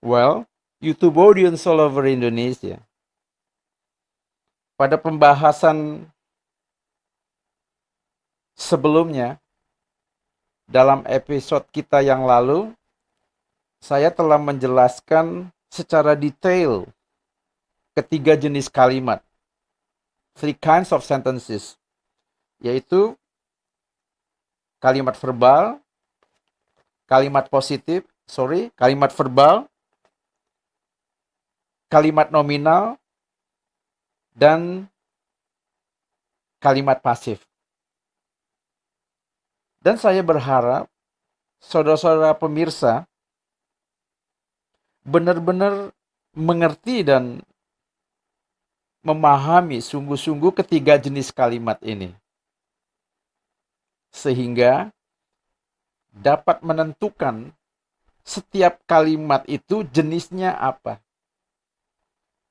Well, YouTube audience all over Indonesia. Pada pembahasan sebelumnya, dalam episode kita yang lalu, saya telah menjelaskan secara detail ketiga jenis kalimat, three kinds of sentences, yaitu kalimat verbal, kalimat verbal, kalimat nominal, dan kalimat pasif. Dan saya berharap saudara-saudara pemirsa benar-benar mengerti dan memahami sungguh-sungguh ketiga jenis kalimat ini. Sehingga dapat menentukan setiap kalimat itu jenisnya apa.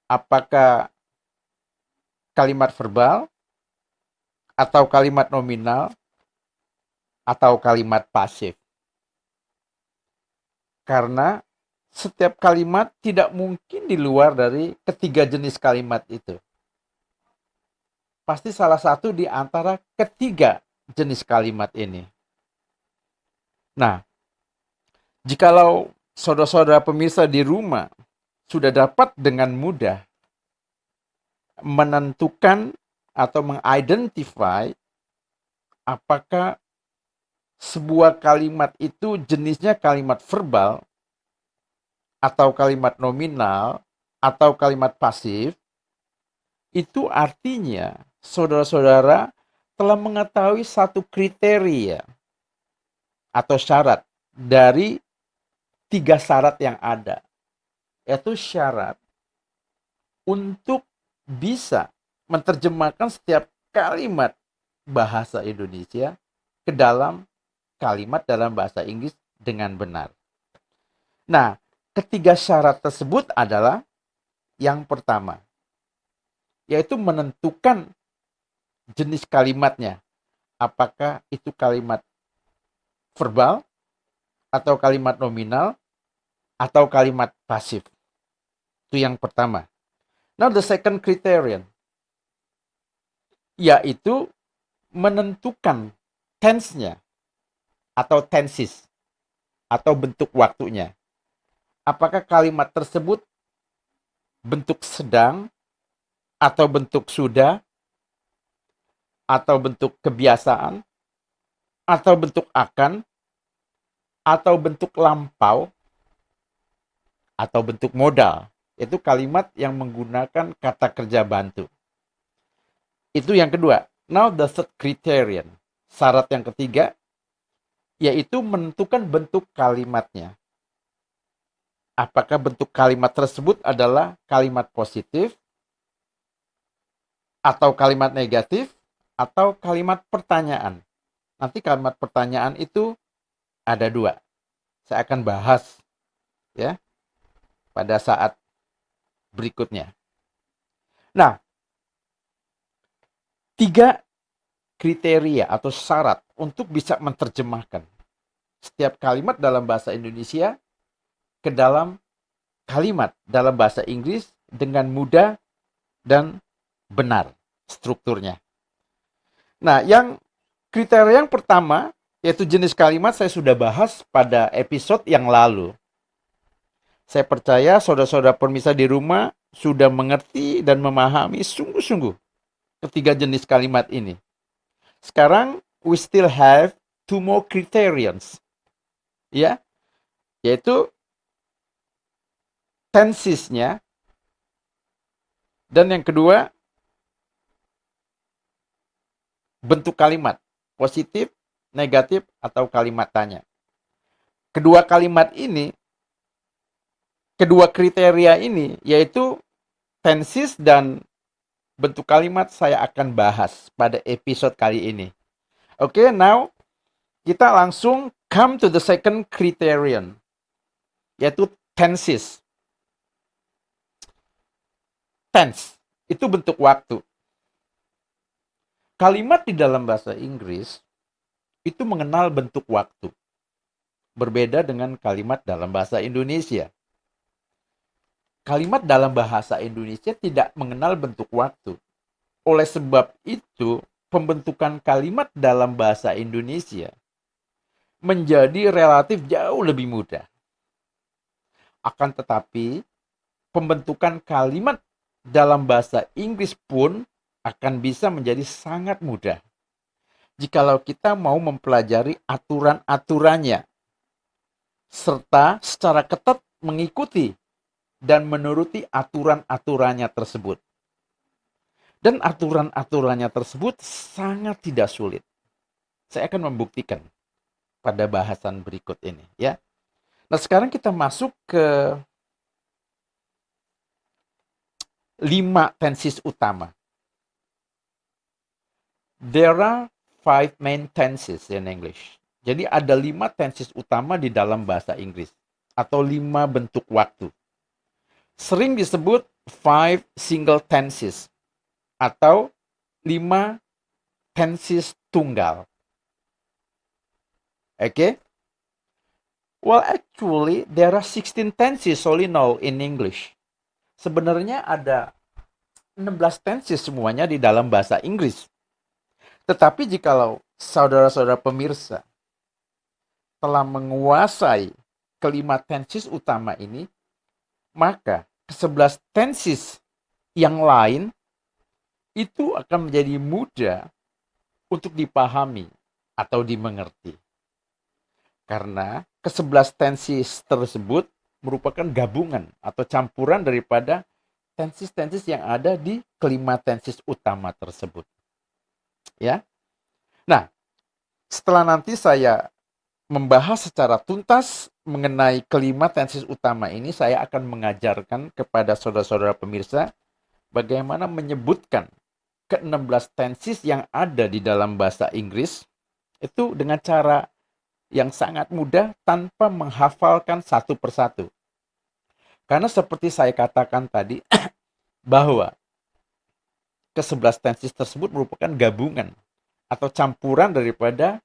Apakah kalimat verbal, atau kalimat nominal, atau kalimat pasif. Karena setiap kalimat tidak mungkin di luar dari ketiga jenis kalimat itu. Pasti salah satu di antara ketiga jenis kalimat ini. Nah, jikalau saudara-saudara pemirsa di rumah sudah dapat dengan mudah menentukan atau mengidentify apakah sebuah kalimat itu jenisnya kalimat verbal, atau kalimat nominal, atau kalimat pasif, itu artinya saudara-saudara telah mengetahui satu kriteria atau syarat dari tiga syarat yang ada. Yaitu syarat untuk bisa menerjemahkan setiap kalimat bahasa Indonesia ke dalam kalimat dalam bahasa Inggris dengan benar. Nah, ketiga syarat tersebut adalah yang pertama, yaitu menentukan jenis kalimatnya. Apakah itu kalimat verbal, atau kalimat nominal, atau kalimat pasif. Itu yang pertama. Now the second criterion, yaitu menentukan tense-nya atau tenses atau bentuk waktunya. Apakah kalimat tersebut bentuk sedang, atau bentuk sudah, atau bentuk kebiasaan, atau bentuk akan, atau bentuk lampau, atau bentuk modal. Itu kalimat yang menggunakan kata kerja bantu. Itu yang kedua. Now the third criterion. Syarat yang ketiga, yaitu menentukan bentuk kalimatnya. Apakah bentuk kalimat tersebut adalah kalimat positif, atau kalimat negatif, atau kalimat pertanyaan. Nanti kalimat pertanyaan itu ada dua. Saya akan bahas ya pada saat berikutnya. Nah, tiga kriteria atau syarat untuk bisa menerjemahkan setiap kalimat dalam bahasa Indonesia ke dalam kalimat dalam bahasa Inggris dengan mudah dan benar strukturnya. Nah, yang kriteria yang pertama, yaitu jenis kalimat, saya sudah bahas pada episode yang lalu. Saya percaya saudara-saudara pemirsa di rumah sudah mengerti dan memahami sungguh-sungguh ketiga jenis kalimat ini. Sekarang we still have two more criterions. Ya, yaitu tensesnya, dan yang kedua bentuk kalimat, positif, negatif, atau kalimat tanya. Kedua kalimat ini, kedua kriteria ini, yaitu tenses dan bentuk kalimat, saya akan bahas pada episode kali ini. Oke, now kita langsung come to the second criterion, yaitu tenses. Tense itu bentuk waktu. Kalimat di dalam bahasa Inggris itu mengenal bentuk waktu. Berbeda dengan kalimat dalam bahasa Indonesia. kalimat dalam bahasa Indonesia tidak mengenal bentuk waktu. Oleh sebab itu, pembentukan kalimat dalam bahasa Indonesia menjadi relatif jauh lebih mudah. Akan tetapi, pembentukan kalimat dalam bahasa Inggris pun akan bisa menjadi sangat mudah jikalau kita mau mempelajari aturan-aturannya serta secara ketat mengikuti dan menuruti aturan-aturannya tersebut. Dan aturan-aturannya tersebut sangat tidak sulit. Saya akan membuktikan pada bahasan berikut ini, ya. Nah, sekarang kita masuk ke 5 tenses utama. There are 5 main tenses in English. Jadi ada 5 tenses utama di dalam bahasa Inggris atau 5 bentuk waktu. Sering disebut 5 single tenses atau 5 tenses tunggal. Okay? Well, actually, there are 16 tenses all in all in English. Sebenarnya ada 16 tenses semuanya di dalam bahasa Inggris. Tetapi jikalau saudara-saudara pemirsa telah menguasai kelima tenses utama ini, maka ke-11 tenses yang lain itu akan menjadi mudah untuk dipahami atau dimengerti. Karena ke-11 tenses tersebut merupakan gabungan atau campuran daripada tenses-tenses yang ada di kelima tenses utama tersebut. Ya. Nah, setelah nanti saya membahas secara tuntas mengenai kelima tenses utama ini, saya akan mengajarkan kepada saudara-saudara pemirsa bagaimana menyebutkan ke-16 tenses yang ada di dalam bahasa Inggris itu dengan cara yang sangat mudah tanpa menghafalkan satu persatu. Karena seperti saya katakan tadi, bahwa ke-11 tenses tersebut merupakan gabungan atau campuran daripada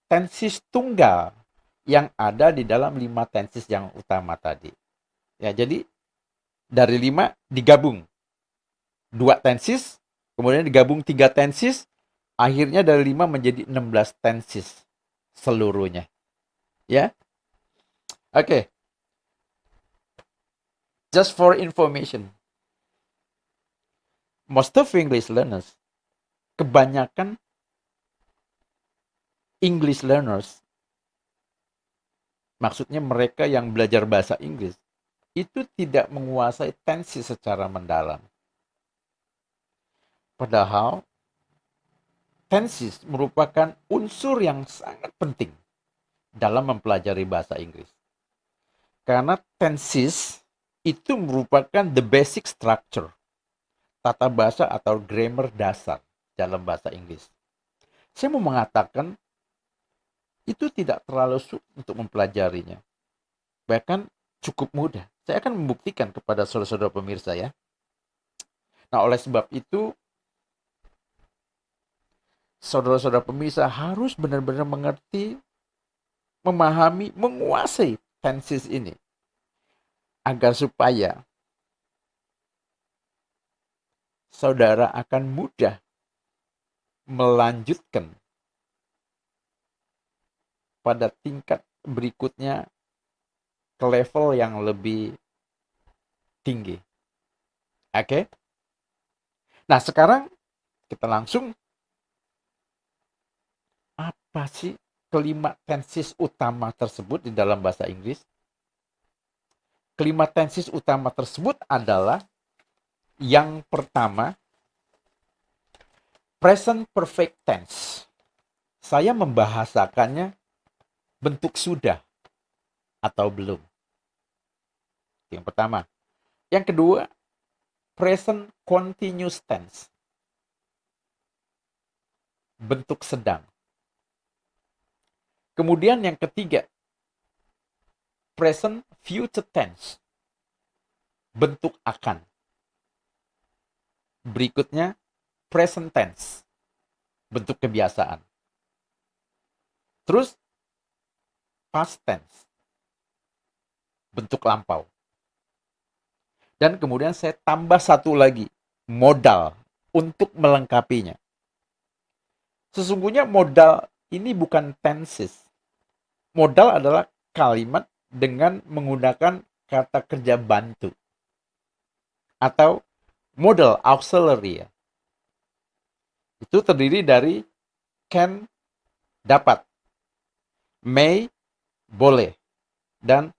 tenses tunggal yang ada di dalam 5 tenses yang utama tadi. Ya, jadi dari 5 digabung 2 tenses, kemudian digabung 3 tenses, akhirnya dari 5 menjadi 16 tenses seluruhnya. Ya. Oke. Just for information. Most of English learners, kebanyakan English learners, maksudnya mereka yang belajar bahasa Inggris, itu tidak menguasai tenses secara mendalam. Padahal tenses merupakan unsur yang sangat penting dalam mempelajari bahasa Inggris. Karena tenses itu merupakan the basic structure, tata bahasa atau grammar dasar dalam bahasa Inggris. Saya mau mengatakan itu tidak terlalu sulit untuk mempelajarinya. Bahkan cukup mudah. Saya akan membuktikan kepada saudara-saudara pemirsa ya. Nah, oleh sebab itu, saudara-saudara pemirsa harus benar-benar mengerti, memahami, menguasai tenses ini. Agar supaya saudara akan mudah melanjutkan pada tingkat berikutnya ke level yang lebih tinggi. Oke? Nah, sekarang kita langsung apa sih kelima tenses utama tersebut di dalam bahasa Inggris? Kelima tenses utama tersebut adalah yang pertama, present perfect tense. Saya membahasakannya bentuk sudah atau belum. Yang pertama. Yang kedua, present continuous tense. Bentuk sedang. Kemudian yang ketiga, present future tense. Bentuk akan. Berikutnya, present tense. Bentuk kebiasaan. Terus, past tense. Bentuk lampau. Dan kemudian saya tambah satu lagi, modal untuk melengkapinya. Sesungguhnya modal ini bukan tenses. Modal adalah kalimat dengan menggunakan kata kerja bantu atau modal auxiliary ya. Itu terdiri dari can dapat, may boleh, dan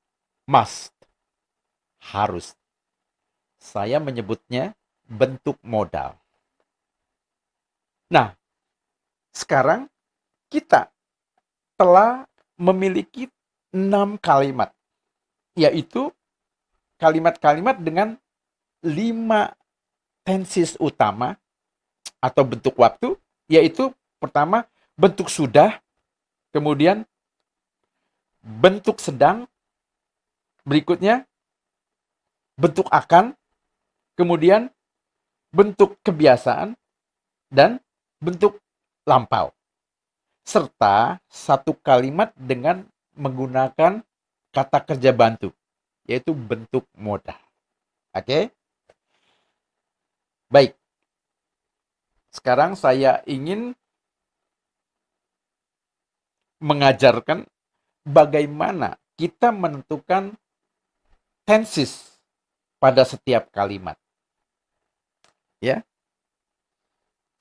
must harus. Saya menyebutnya bentuk modal. Nah, sekarang kita telah memiliki 6 kalimat, yaitu kalimat-kalimat dengan 5 tenses utama atau bentuk waktu, yaitu pertama bentuk sudah, kemudian bentuk sedang, berikutnya bentuk akan, kemudian bentuk kebiasaan, dan bentuk lampau. Serta satu kalimat dengan menggunakan kata kerja bantu, yaitu bentuk modal. Oke? Baik. Sekarang saya ingin mengajarkan bagaimana kita menentukan tenses pada setiap kalimat. Ya.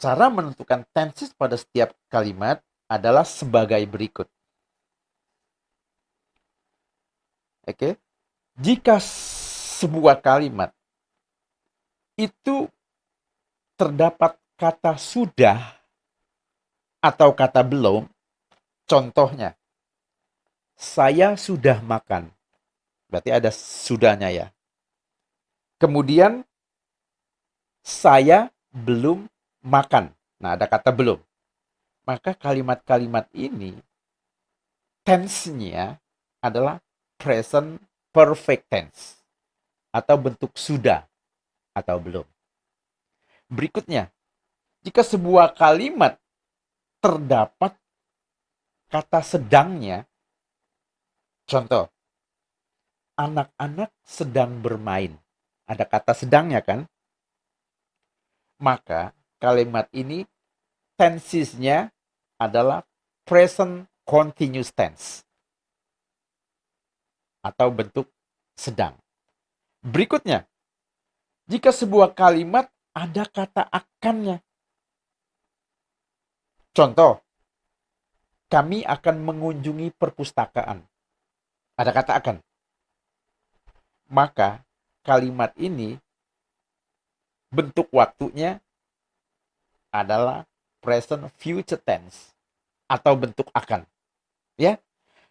Cara menentukan tenses pada setiap kalimat adalah sebagai berikut. Oke. Jika sebuah kalimat itu terdapat kata sudah atau kata belum, contohnya, saya sudah makan. Berarti ada sudahnya ya. Kemudian, saya belum makan. Nah, ada kata belum. Maka kalimat-kalimat ini, tense-nya adalah present perfect tense. Atau bentuk sudah atau belum. Berikutnya, jika sebuah kalimat terdapat kata sedangnya, contoh, anak-anak sedang bermain. Ada kata sedangnya kan? Maka kalimat ini tensesnya adalah present continuous tense atau bentuk sedang. Berikutnya, jika sebuah kalimat ada kata akannya. Contoh, kami akan mengunjungi perpustakaan. Ada kata akan. Maka kalimat ini bentuk waktunya adalah present future tense atau bentuk akan. Ya.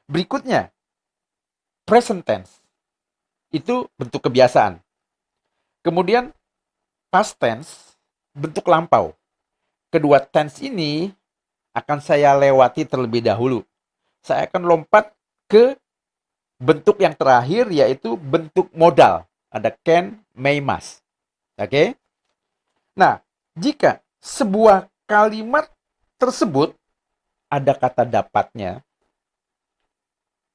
Berikutnya, present tense. Itu bentuk kebiasaan. Kemudian past tense, bentuk lampau. Kedua tense ini akan saya lewati terlebih dahulu. Saya akan lompat ke bentuk yang terakhir, yaitu bentuk modal. Ada can, may, must. Oke? Nah, jika sebuah kalimat tersebut ada kata dapatnya,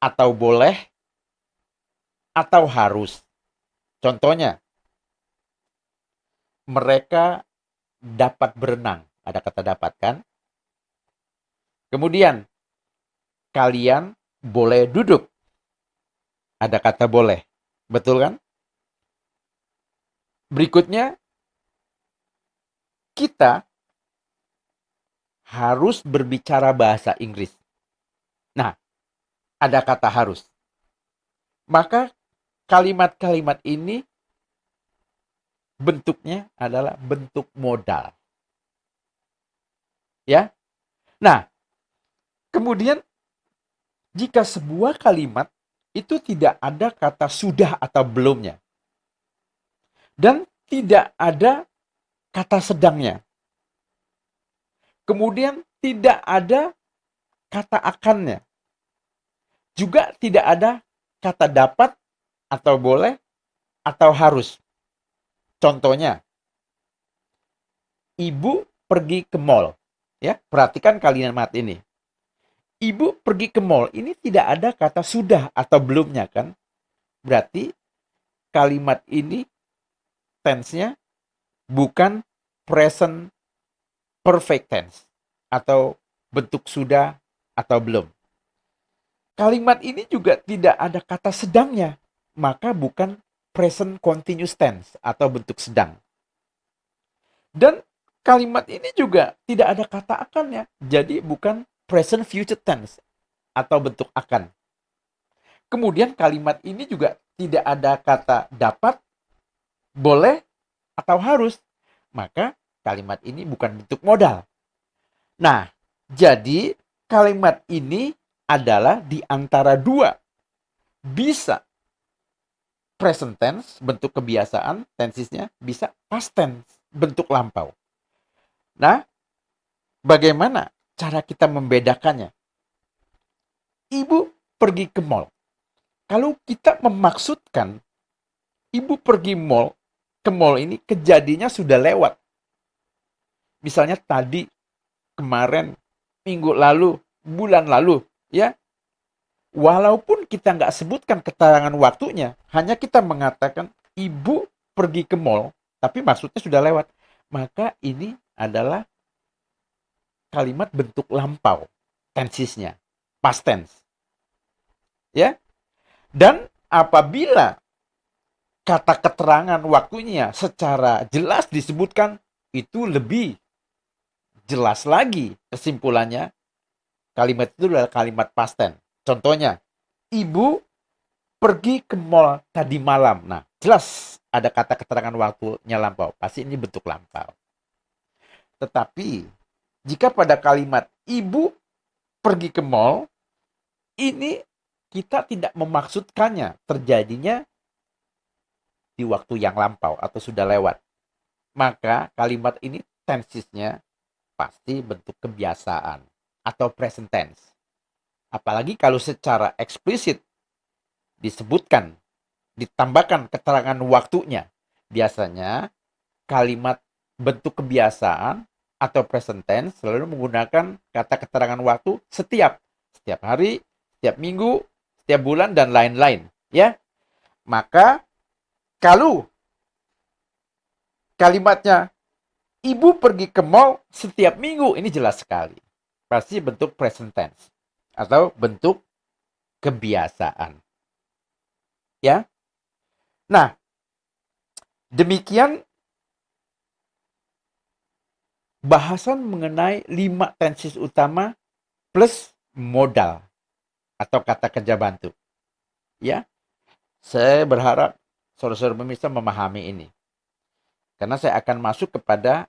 atau boleh, atau harus. Contohnya, mereka dapat berenang. Ada kata dapat kan? Kemudian, kalian boleh duduk. Ada kata boleh. Betul kan? Berikutnya, kita harus berbicara bahasa Inggris. Nah, ada kata harus. Maka kalimat-kalimat ini bentuknya adalah bentuk modal. Ya. Nah, kemudian jika sebuah kalimat itu tidak ada kata sudah atau belumnya, dan tidak ada kata sedangnya, kemudian tidak ada kata akannya, juga tidak ada kata dapat atau boleh atau harus. Contohnya, ibu pergi ke mall. Ya, perhatikan kalimat ini. Ibu pergi ke mall. Ini tidak ada kata sudah atau belumnya kan? Berarti kalimat ini tense-nya bukan present perfect tense atau bentuk sudah atau belum. Kalimat ini juga tidak ada kata sedangnya, maka bukan present continuous tense atau bentuk sedang. Dan kalimat ini juga tidak ada kata akannya, jadi bukan present future tense atau bentuk akan. Kemudian kalimat ini juga tidak ada kata dapat, boleh, atau harus, maka kalimat ini bukan bentuk modal. Nah, jadi kalimat ini adalah di antara dua. Bisa present tense, bentuk kebiasaan, tensesnya, bisa past tense, bentuk lampau. Nah, bagaimana cara kita membedakannya? Ibu pergi ke mall. Kalau kita memaksudkan ibu pergi ke mall ini kejadiannya sudah lewat. Misalnya tadi, kemarin, minggu lalu, bulan lalu, ya. Walaupun kita nggak sebutkan keterangan waktunya, hanya kita mengatakan ibu pergi ke mall, tapi maksudnya sudah lewat. Maka ini adalah kalimat bentuk lampau, tensesnya, past tense. Ya. Dan apabila kata keterangan waktunya secara jelas disebutkan, itu lebih jelas lagi kesimpulannya, kalimat itu adalah kalimat past tense. Contohnya, ibu pergi ke mall tadi malam. Nah, jelas ada kata keterangan waktunya lampau. Pasti ini bentuk lampau. Tetapi, jika pada kalimat ibu pergi ke mall, ini kita tidak memaksudkannya terjadinya di waktu yang lampau atau sudah lewat. Maka kalimat ini tensesnya pasti bentuk kebiasaan atau present tense. Apalagi kalau secara eksplisit disebutkan, ditambahkan keterangan waktunya. Biasanya kalimat bentuk kebiasaan atau present tense selalu menggunakan kata keterangan waktu setiap hari, setiap minggu, setiap bulan, dan lain-lain. Ya, maka kalau kalimatnya ibu pergi ke mall setiap minggu, ini jelas sekali. Pasti bentuk present tense atau bentuk kebiasaan. Ya. Nah, demikian bahasan mengenai 5 tenses utama plus modal atau kata kerja bantu. Ya. Saya berharap saudara-saudara pemirsa memahami ini. Karena saya akan masuk kepada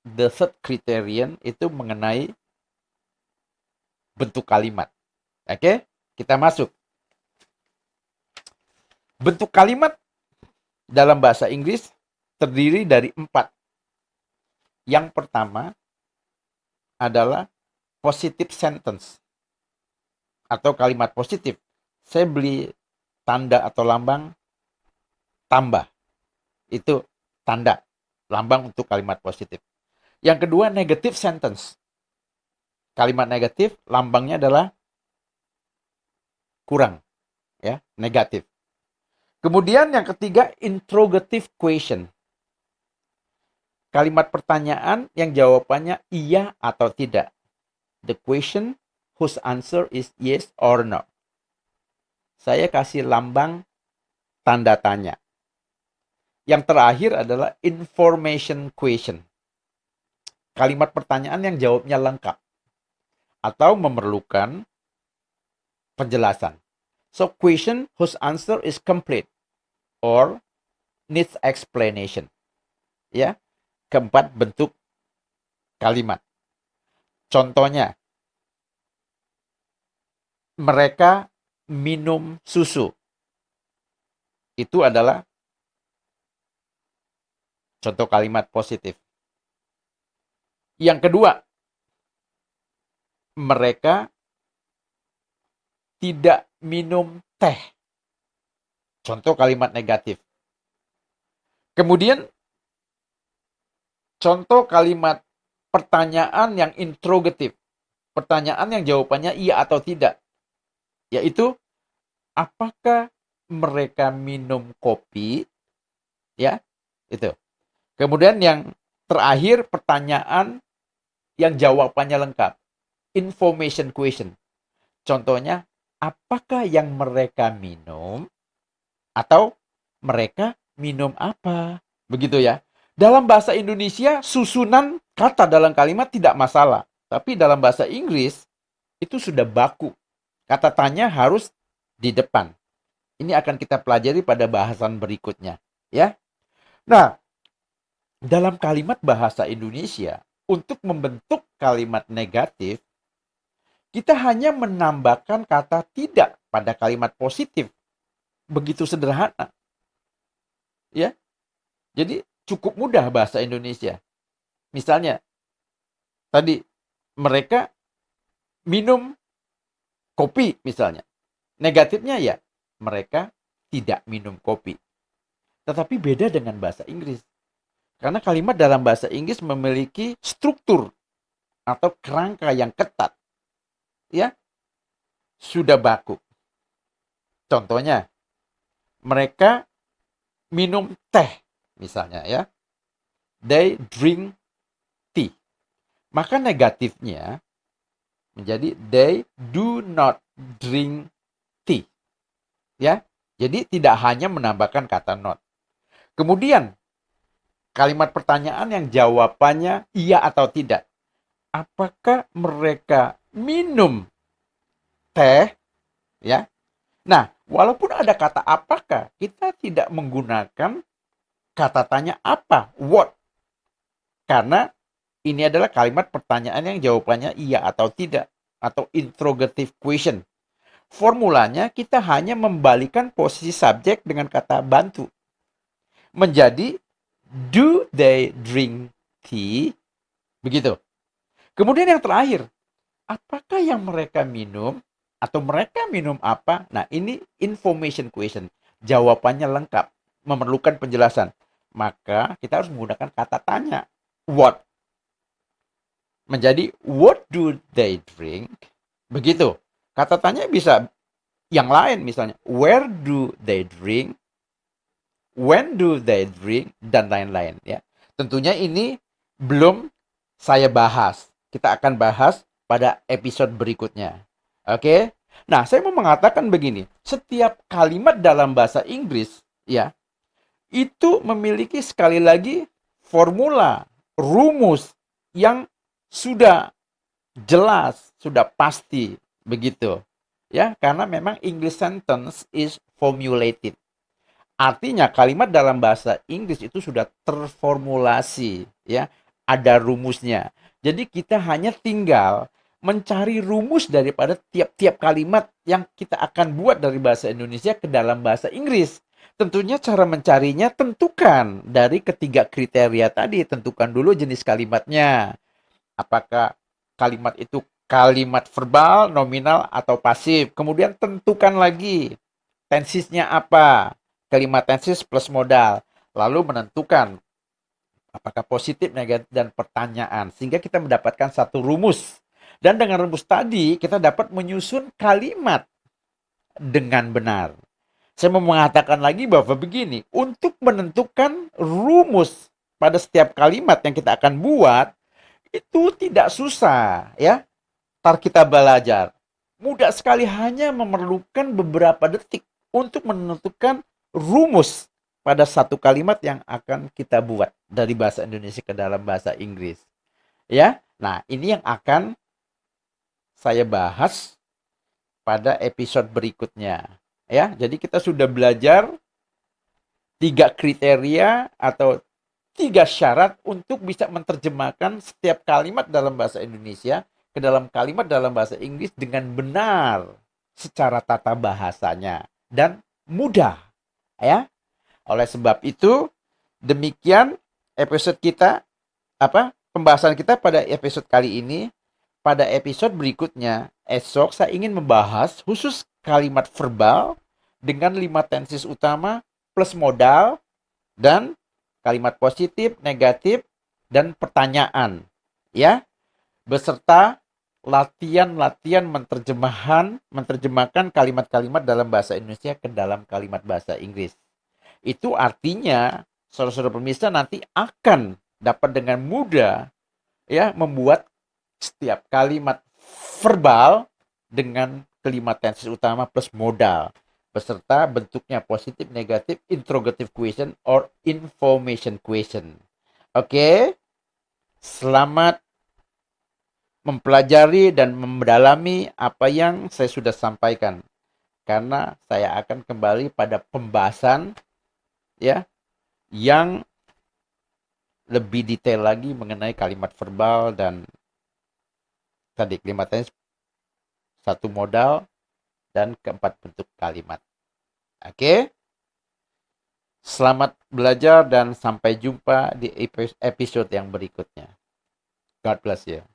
the third criterion, itu mengenai bentuk kalimat. Oke, kita masuk. Bentuk kalimat dalam bahasa Inggris terdiri dari 4. Yang pertama adalah positive sentence atau kalimat positif. Saya beli tanda atau lambang tambah. Itu tanda, lambang untuk kalimat positif. Yang kedua, negative sentence. Kalimat negatif, lambangnya adalah kurang, ya, negatif. Kemudian yang ketiga, interrogative question. Kalimat pertanyaan yang jawabannya iya atau tidak. The question whose answer is yes or no. Saya kasih lambang tanda tanya. Yang terakhir adalah information question. Kalimat pertanyaan yang jawabnya lengkap atau memerlukan penjelasan. So, question whose answer is complete or needs explanation. Ya, keempat bentuk kalimat. Contohnya, mereka minum susu. Itu adalah contoh kalimat positif. Yang kedua, mereka tidak minum teh. Contoh kalimat negatif. Kemudian, contoh kalimat pertanyaan yang interrogatif. Pertanyaan yang jawabannya iya atau tidak. Yaitu, apakah mereka minum kopi? Ya. Itu. Kemudian yang terakhir pertanyaan yang jawabannya lengkap. Information question. Contohnya, apakah yang mereka minum atau mereka minum apa? Begitu ya. Dalam bahasa Indonesia, susunan kata dalam kalimat tidak masalah. Tapi dalam bahasa Inggris, itu sudah baku. Kata tanya harus di depan. Ini akan kita pelajari pada bahasan berikutnya. Ya. Nah, dalam kalimat bahasa Indonesia, untuk membentuk kalimat negatif, kita hanya menambahkan kata tidak pada kalimat positif. Begitu sederhana. Ya. Jadi cukup mudah bahasa Indonesia. Misalnya, tadi mereka minum kopi misalnya. Negatifnya ya, mereka tidak minum kopi. Tetapi beda dengan bahasa Inggris. Karena kalimat dalam bahasa Inggris memiliki struktur atau kerangka yang ketat. Ya, sudah baku. Contohnya, mereka minum teh misalnya ya. They drink tea. Maka negatifnya menjadi they do not drink tea. Ya. Jadi tidak hanya menambahkan kata not. Kemudian kalimat pertanyaan yang jawabannya iya atau tidak. Apakah mereka minum teh? Ya. Nah, walaupun ada kata apakah, kita tidak menggunakan kata tanya apa, what. Karena ini adalah kalimat pertanyaan yang jawabannya iya atau tidak, atau interrogative question. Formulanya kita hanya membalikan posisi subjek dengan kata bantu. Menjadi, do they drink tea? Begitu. Kemudian yang terakhir, apakah yang mereka minum? Atau mereka minum apa? Nah, ini information question. Jawabannya lengkap, memerlukan penjelasan. Maka kita harus menggunakan kata tanya. What? Menjadi, what do they drink? Begitu. Kata tanya bisa yang lain misalnya. Where do they drink? When do they drink? Dan lain-lain. Ya. Tentunya ini belum saya bahas. Kita akan bahas pada episode berikutnya. Oke? Nah, saya mau mengatakan begini. Setiap kalimat dalam bahasa Inggris, ya, itu memiliki sekali lagi formula, rumus yang sudah jelas, sudah pasti begitu. Ya, karena memang English sentence is formulated. Artinya kalimat dalam bahasa Inggris itu sudah terformulasi, ya. Ada rumusnya. Jadi kita hanya tinggal mencari rumus daripada tiap-tiap kalimat yang kita akan buat dari bahasa Indonesia ke dalam bahasa Inggris. Tentunya cara mencarinya tentukan dari ketiga kriteria tadi. Tentukan dulu jenis kalimatnya. Apakah kalimat itu kalimat verbal, nominal, atau pasif. Kemudian tentukan lagi tensisnya apa. Kalimat tensis plus modal. Lalu menentukan apakah positif, negatif, dan pertanyaan. Sehingga kita mendapatkan satu rumus. Dan dengan rumus tadi, kita dapat menyusun kalimat dengan benar. Saya mau mengatakan lagi bahwa begini, untuk menentukan rumus pada setiap kalimat yang kita akan buat, itu tidak susah, ya. Ntar kita belajar. Mudah sekali, hanya memerlukan beberapa detik untuk menentukan rumus pada satu kalimat yang akan kita buat dari bahasa Indonesia ke dalam bahasa Inggris. Ya. Nah, ini yang akan saya bahas pada episode berikutnya. Ya, jadi kita sudah belajar 3 kriteria atau 3 syarat untuk bisa menerjemahkan setiap kalimat dalam bahasa Indonesia ke dalam kalimat dalam bahasa Inggris dengan benar secara tata bahasanya dan mudah, ya. Oleh sebab itu, demikian episode kita, pembahasan kita pada episode kali ini. Pada episode berikutnya, esok saya ingin membahas khusus kalimat verbal dengan 5 tenses utama plus modal dan kalimat positif, negatif, dan pertanyaan. Ya, beserta latihan-latihan menerjemahkan kalimat-kalimat dalam bahasa Indonesia ke dalam kalimat bahasa Inggris. Itu artinya saudara-saudara pemirsa nanti akan dapat dengan mudah ya membuat setiap kalimat verbal dengan kelima tenses utama plus modal beserta bentuknya positif, negatif, interrogative question or information question. Oke, selamat mempelajari dan mendalami apa yang saya sudah sampaikan karena saya akan kembali pada pembahasan ya yang lebih detail lagi mengenai kalimat verbal dan tadi kalimatnya satu modal dan keempat bentuk kalimat. Oke? Selamat belajar dan sampai jumpa di episode yang berikutnya. God bless you.